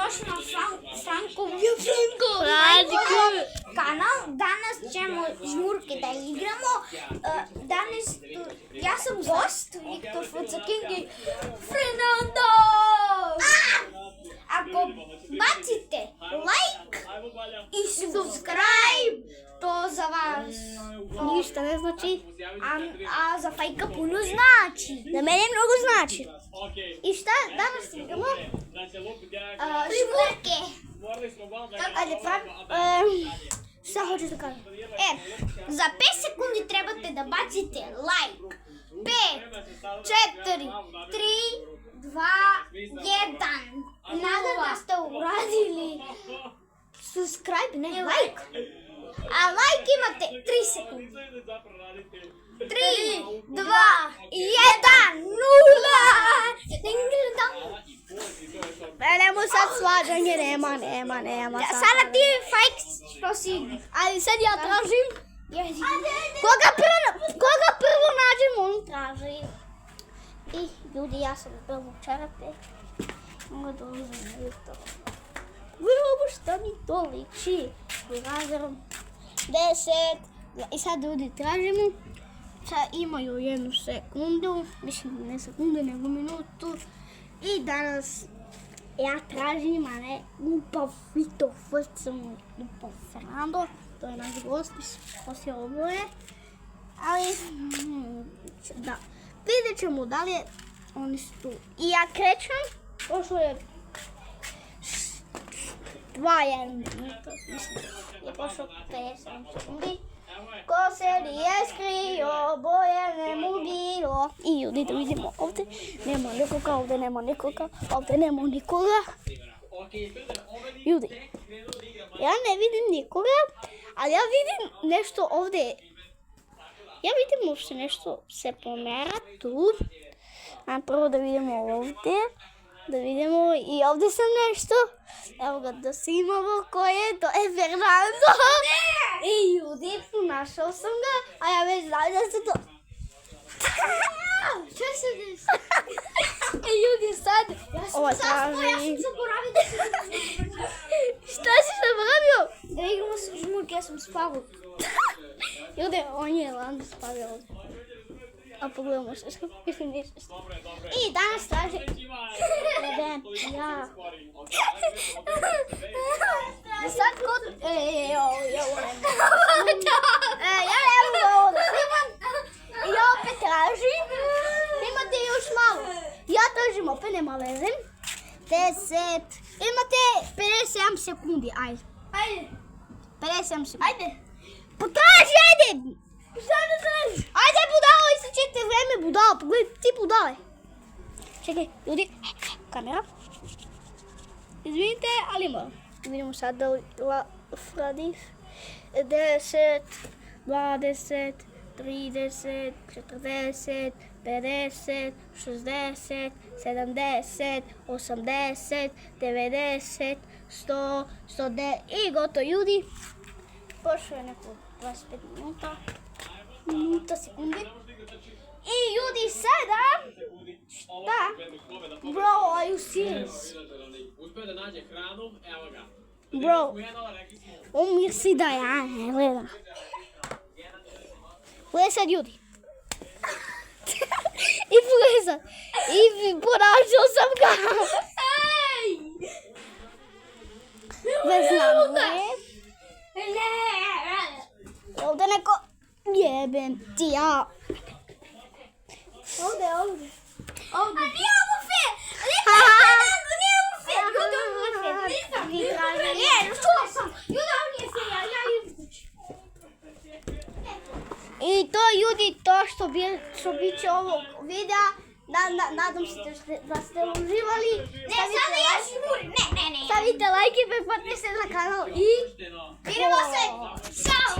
Dobrodošli na Frankov kanal. Danas ćemo žmurke da igramo. Danas ja sam gost, Viktor Fucaking i Fernando. Ako bacite like i subscribe, to za vas ništa ne znači, a za Fajka puno znači. za mene mnogo znači. I šta danas igramo? Žmurke. Ajde, Šta hoćeš da kažem? Za 5 sekundi trebate da bacite like. 5, 4, 3, 2, 1. Nadam da ste uradili subscribe, ne like. A like imate 3 sekundi. 3, 2, 1, 0. Nemo sad svađanje, nema. Sada ti Fajk što si... Ali sad ja tražim. Koga prvo nađem, on traži. I ljudi, ja sam prvo čerate. Mogu da uzem to. Vrlo što mi to liči. Razrom 10. I sad ljudi tražimo. Sad imaju 1 sekundu. Mislim ne sekundu, nego minutu. I danas ja tražim, a ne Lupa Viktor Fucaking, Lupa Fernando. To je naš gost, poslije oboje. Ali, da. Vidjet ćemo da li je oni su tu. I ja krećem. Prošlo je 2 minuta. Mislim, je prošlo 50 sekundi. Ko se nije skrio, boje ne mu bilo. I ljudi, da vidimo ovdje. Nema nikoga, ovdje nema nikoga. Ljudi, ja ne vidim nikoga, ali ja vidim nešto ovdje. Ja vidim uopšte nešto se pomera tu. A prvo da vidimo ovdje. Da vidimo i ovdje sam nešto. Evo ga da snimamo ko je, to je Fernando. I ljudi, našao sam ga, a ja već znam da se to... Šta se desi? Ljudi, sad... Ja sam zaboravio da se... Šta si zaboravio? Da igramo s žmurke, ja sam spavao. Ljudi, on je lando spavio ovdje. A pogledamo se, mislim ništa. I danas traži... Ja. Sad kod... Ja ne mogu ovo da snimam. I ja opet tražim. Imate još malo. Ja tražim opet, nema veze. 10. Imate 57 sekundi, ajde. 57 sekundi. Ajde. Potraži, ajde. Šta da tražiš? Ajde, budalo, ističete vreme, budalo. Pogledaj, ti budale. Čekaj, ljudi. Kamera. Izvinite, ali moram. Vidimo sad da radiš. 10, 20, 30, 40, 50, 60, 70, 80, 90, 100, 110 i gotovo, ljudi. Prošlo je neko 25 minuta, sekundi. I ljudi, sada... Šta? Bro, are you serious? Bro, on misli da ja ne gledam. Gledaj sad, ljudi. I pogledaj sad. I ponašao sam ga. Bez namore. Ovdje neko... Jebem ti ja. Ovdje. A nije ovo fair! Nije ovo fair! Ljudi, ovo nije fair! Nije, čuo sam! Ljudi, ovo nije fair! Ja izvučim. I to, ljudi, to što bit će ovog videa. Nadam se da ste uživali. Ne, sada ja žmurim! Ne. Stavite like i pretplatite se na kanal i... Vidimo se! Ćao!